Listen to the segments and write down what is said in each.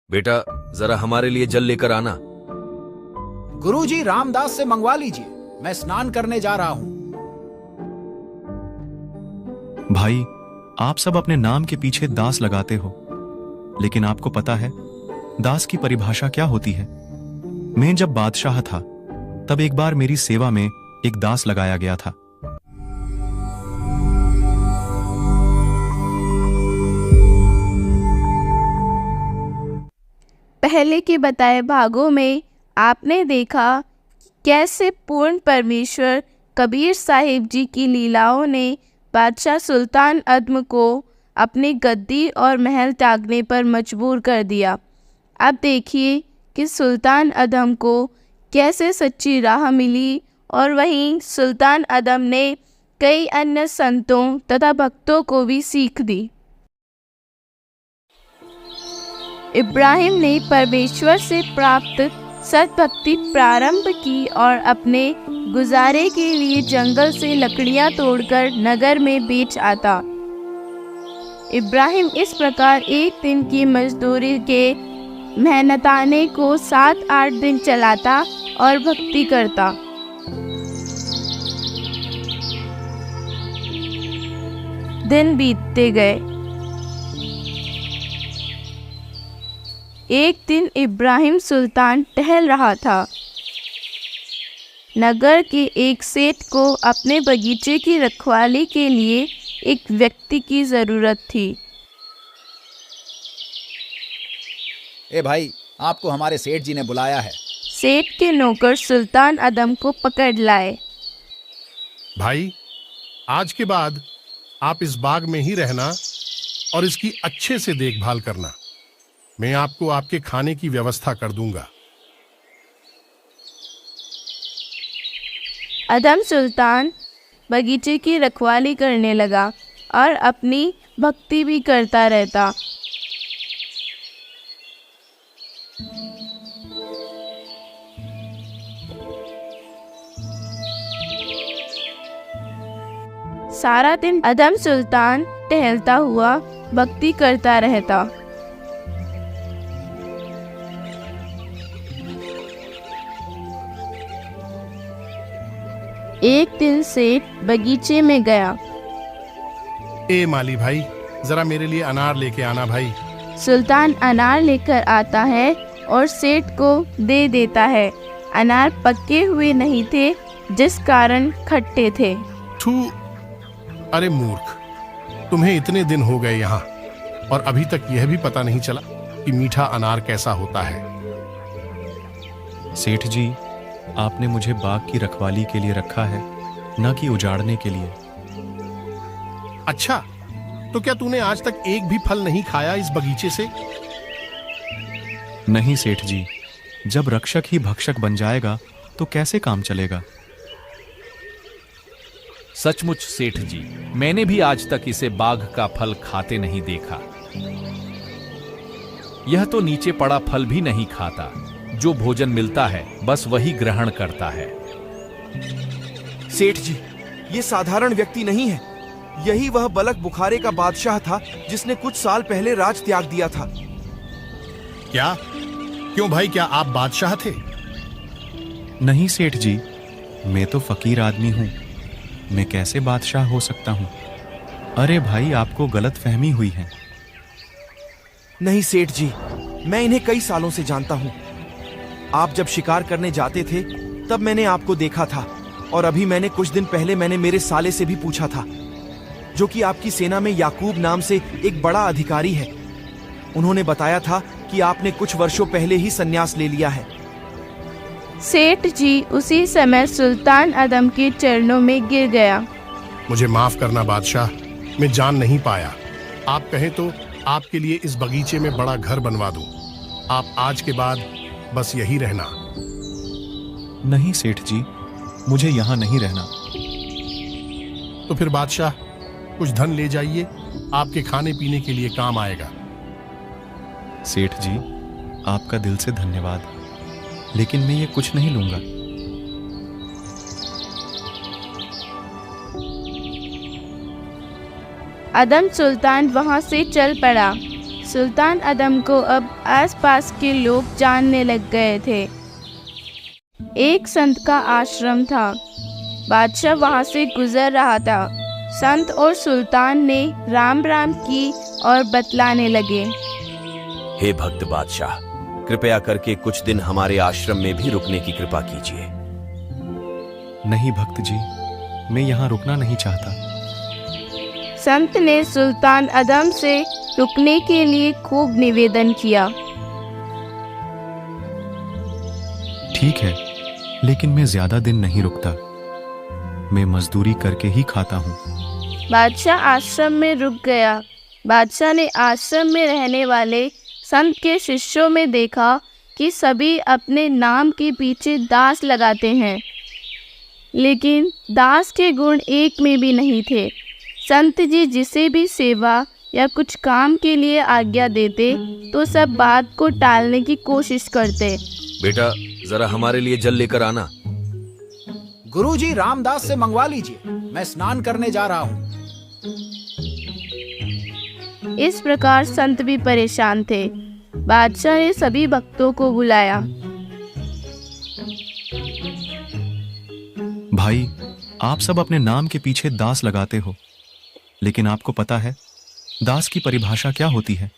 बेटा, जरा हमारे लिए जल लेकर आना। गुरुजी, रामदास से मंगवा लीजिए, मैं स्नान करने जा रहा हूं। भाई, आप सब अपने नाम के पीछे दास लगाते हो, लेकिन आपको पता है दास की परिभाषा क्या होती है? मैं जब बादशाह था तब एक बार मेरी सेवा में एक दास लगाया गया था। पहले के बताए भागों में आपने देखा कैसे पूर्ण परमेश्वर कबीर साहिब जी की लीलाओं ने बादशाह सुल्तान अदम को अपनी गद्दी और महल त्यागने पर मजबूर कर दिया। अब देखिए कि सुल्तान अदम को कैसे सच्ची राह मिली और वहीं सुल्तान अदम ने कई अन्य संतों तथा भक्तों को भी सीख दी। इब्राहिम ने परमेश्वर से प्राप्त सद्भक्ति प्रारंभ की और अपने गुजारे के लिए जंगल से लकड़ियां तोड़कर नगर में बेच आता। इब्राहिम इस प्रकार एक दिन की मजदूरी के मेहनताने को 7-8 दिन चलाता और भक्ति करता। दिन बीतते गए। एक दिन इब्राहिम सुल्तान टहल रहा था। नगर के एक सेठ को अपने बगीचे की रखवाली के लिए एक व्यक्ति की ज़रूरत थी। ए भाई, आपको हमारे सेठ जी ने बुलाया है। सेठ के नौकर सुल्तान अदम को पकड़ लाए। भाई, आज के बाद आप इस बाग में ही रहना और इसकी अच्छे से देखभाल करना। मैं आपको आपके खाने की व्यवस्था कर दूंगा। अदम सुल्तान बगीचे की रखवाली करने लगा और अपनी भक्ति भी करता रहता। सारा दिन अदम सुल्तान टहलता हुआ भक्ति करता रहता। एक दिन सेठ बगीचे में गया। ए माली भाई, जरा मेरे लिए अनार लेके आना भाई। सुल्तान अनार लेकर आता है और सेठ को दे देता है। अनार पके हुए नहीं थे, जिस कारण खट्टे थे। थू, अरे मूर्ख, तुम्हें इतने दिन हो गए यहाँ और अभी तक यह भी पता नहीं चला कि मीठा अनार कैसा होता है। सेठ जी, आपने मुझे बाग की रखवाली के लिए रखा है, न कि उजाड़ने के लिए। अच्छा, तो क्या तूने आज तक एक भी फल नहीं खाया इस बगीचे से? नहीं सेठ जी, जब रक्षक ही भक्षक बन जाएगा तो कैसे काम चलेगा? सचमुच सेठ जी, मैंने भी आज तक इसे बाग का फल खाते नहीं देखा। यह तो नीचे पड़ा फल भी नहीं खाता, जो भोजन मिलता है बस वही ग्रहण करता है। सेठ जी, ये साधारण व्यक्ति नहीं है। यही वह बलक बुखारे का बादशाह था जिसने कुछ साल पहले राज त्याग दिया था। क्या? क्यों भाई, क्या आप बादशाह थे? नहीं सेठ जी, मैं तो फकीर आदमी हूं। मैं कैसे बादशाह हो सकता हूं? अरे भाई, आपको गलतफहमी हुई है। नहीं सेठ जी, मैं इन्हें कई सालों से जानता हूं। आप जब शिकार करने जाते थे तब मैंने आपको देखा था, और अभी मैंने कुछ दिन पहले मेरे साले से भी पूछा था, जो कि आपकी सेना में याकूब नाम से एक बड़ा अधिकारी है। उन्होंने बताया था कि आपने कुछ वर्षों पहले ही संन्यास ले लिया है। सेठ जी उसी समय सुल्तान अदम के चरणों में गिर गया। मुझे माफ करना बादशाह, मैं जान नहीं पाया। आप कहें तो आपके लिए इस बगीचे में बड़ा घर बनवा दूं। आप आज के बाद बस यही रहना। नहीं सेठ जी, मुझे यहाँ नहीं रहना। तो फिर बादशाह, कुछ धन ले जाइए, आपके खाने पीने के लिए काम आएगा। सेठ जी, आपका दिल से धन्यवाद, लेकिन मैं ये कुछ नहीं लूंगा। अदम सुल्तान वहां से चल पड़ा। सुल्तान अदम को अब आसपास के लोग जानने लग गए थे। एक संत का आश्रम था। बादशाह वहां से गुजर रहा था। संत और सुल्तान ने राम राम की और बतलाने लगे। हे भक्त बादशाह, कृपया करके कुछ दिन हमारे आश्रम में भी रुकने की कृपा कीजिए। नहीं भक्त जी, मैं यहाँ रुकना नहीं चाहता। संत ने सुल्तान अदम से रुकने के लिए खूब निवेदन किया। ठीक है, लेकिन मैं ज्यादा दिन नहीं रुकता। मैं मजदूरी करके ही खाता हूँ। बादशाह आश्रम में रुक गया। बादशाह ने आश्रम में रहने वाले संत के शिष्यों में देखा कि सभी अपने नाम के पीछे दास लगाते हैं, लेकिन दास के गुण एक में भी नहीं थे। संत जी जिसे भी सेवा या कुछ काम के लिए आज्ञा देते तो सब बात को टालने की कोशिश करते। बेटा, जरा हमारे लिए जल लेकर आना। गुरुजी रामदास से मंगवा लीजिए, मैं स्नान करने जा रहा हूँ। इस प्रकार संत भी परेशान थे। बादशाह ने सभी भक्तों को बुलाया। भाई, आप सब अपने नाम के पीछे दास लगाते हो, लेकिन आपको पता है दास की परिभाषा क्या होती है?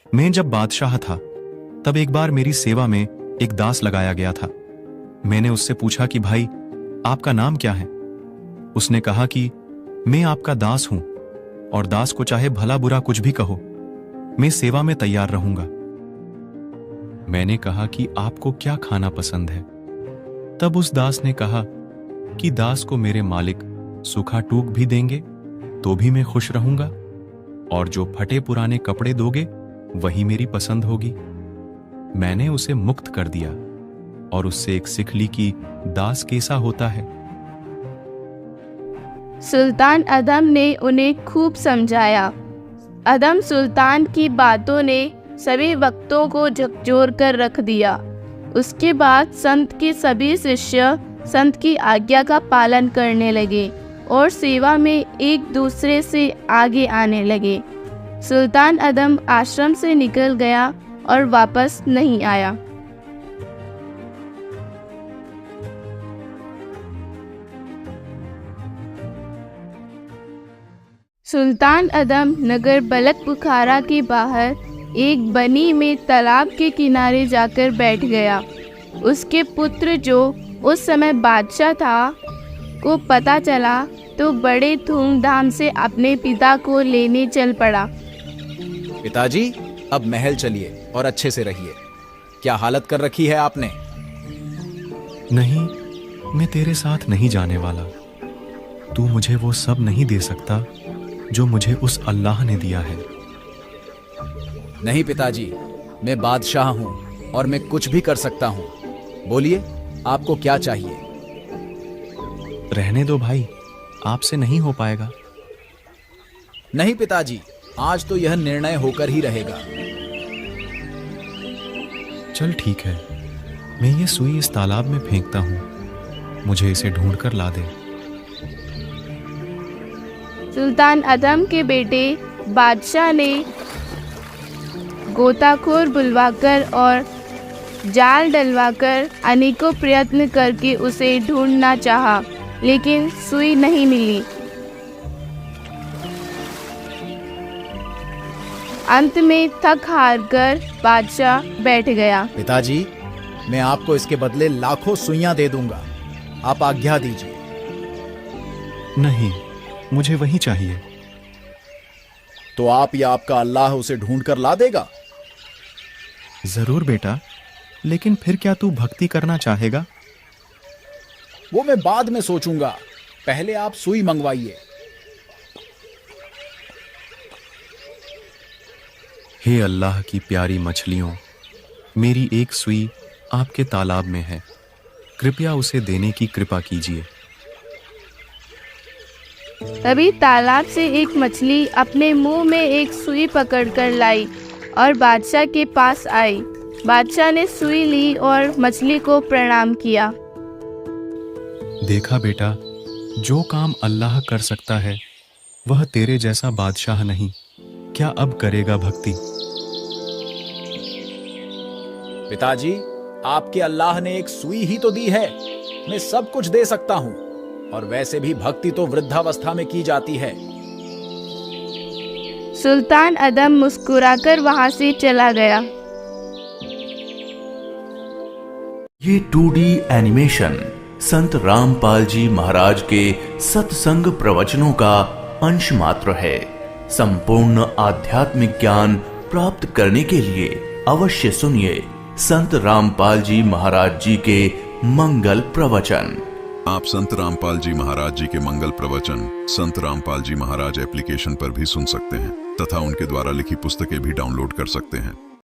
मैं जब बादशाह था तब एक बार मेरी सेवा में एक दास लगाया गया था। मैंने उससे पूछा कि भाई, आपका नाम क्या है? उसने कहा कि मैं आपका दास हूं और दास को चाहे भला बुरा कुछ भी कहो, मैं सेवा में तैयार रहूंगा। मैंने कहा कि आपको क्या खाना पसंद है? तब उस दास ने कहा कि दास को मेरे मालिक सूखा टूक भी देंगे तो भी मैं खुश रहूंगा, और जो फटे पुराने कपड़े दोगे वही मेरी पसंद होगी। मैंने उसे मुक्त कर दिया और उससे एक सीख ली कि दास कैसा होता है। सुल्तान अदम ने उन्हें खूब समझाया। अदम सुल्तान की बातों ने सभी भक्तों को झकझोर कर रख दिया। उसके बाद संत के सभी शिष्य संत की आज्ञा का पालन करने लगे और सेवा में एक दूसरे से आगे आने लगे। सुल्तान अदम आश्रम से निकल गया और वापस नहीं आया। सुल्तान अदम नगर बलक बुखारा के बाहर एक बनी में तालाब के किनारे जाकर बैठ गया। उसके पुत्र जो उस समय बादशाह था को पता चला तो बड़े धूमधाम से अपने पिता को लेने चल पड़ा। पिताजी, अब महल चलिए और अच्छे से रहिए। क्या हालत कर रखी है आपने? नहीं, मैं तेरे साथ नहीं जाने वाला। तू मुझे वो सब नहीं दे सकता जो मुझे उस अल्लाह ने दिया है। नहीं पिताजी, मैं बादशाह हूँ और मैं कुछ भी कर सकता हूँ। बोलिए, आपको क्या चाहिए? रहने दो भाई, आपसे नहीं हो पाएगा। नहीं पिताजी, आज तो यह निर्णय होकर ही रहेगा। चल ठीक है, मैं ये सुई इस तालाब में फेंकता हूँ, मुझे इसे ढूंढ कर ला दे। सुल्तान अदम के बेटे बादशाह ने गोताखोर बुलवाकर और जाल डलवाकर अनेकों प्रयत्न करके उसे ढूंढना चाहा, लेकिन सुई नहीं मिली। अंत में थक हार कर बादशाह बैठ गया। पिताजी, मैं आपको इसके बदले लाखों सुइयां दे दूंगा। आप आज्ञा दीजिए। नहीं, मुझे वही चाहिए। तो आप या आपका अल्लाह उसे ढूंढ कर ला देगा? जरूर बेटा, लेकिन फिर क्या तू भक्ति करना चाहेगा? वो मैं बाद में सोचूंगा। पहले आप सुई मंगवाइए। हे अल्लाह की प्यारी मछलियों, मेरी एक सुई आपके तालाब में है, कृपया उसे देने की कृपा कीजिए। तभी तालाब से एक मछली अपने मुंह में एक सुई पकड़कर लाई और बादशाह के पास आई। बादशाह ने सुई ली और मछली को प्रणाम किया। देखा बेटा, जो काम अल्लाह कर सकता है वह तेरे जैसा बादशाह नहीं, क्या अब करेगा भक्ति? पिताजी, आपके अल्लाह ने एक सुई ही तो दी है। मैं सब कुछ दे सकता हूँ, और वैसे भी भक्ति तो वृद्धावस्था में की जाती है। सुल्तान अदम मुस्कुराकर वहां से चला गया। ये 2D एनिमेशन संत रामपाल जी महाराज के सत्संग प्रवचनों का अंश मात्र है। संपूर्ण आध्यात्मिक ज्ञान प्राप्त करने के लिए अवश्य सुनिए संत रामपाल जी महाराज जी के मंगल प्रवचन। आप संत रामपाल जी महाराज जी के मंगल प्रवचन संत रामपाल जी महाराज एप्लीकेशन पर भी सुन सकते हैं तथा उनके द्वारा लिखी पुस्तकें भी डाउनलोड कर सकते हैं।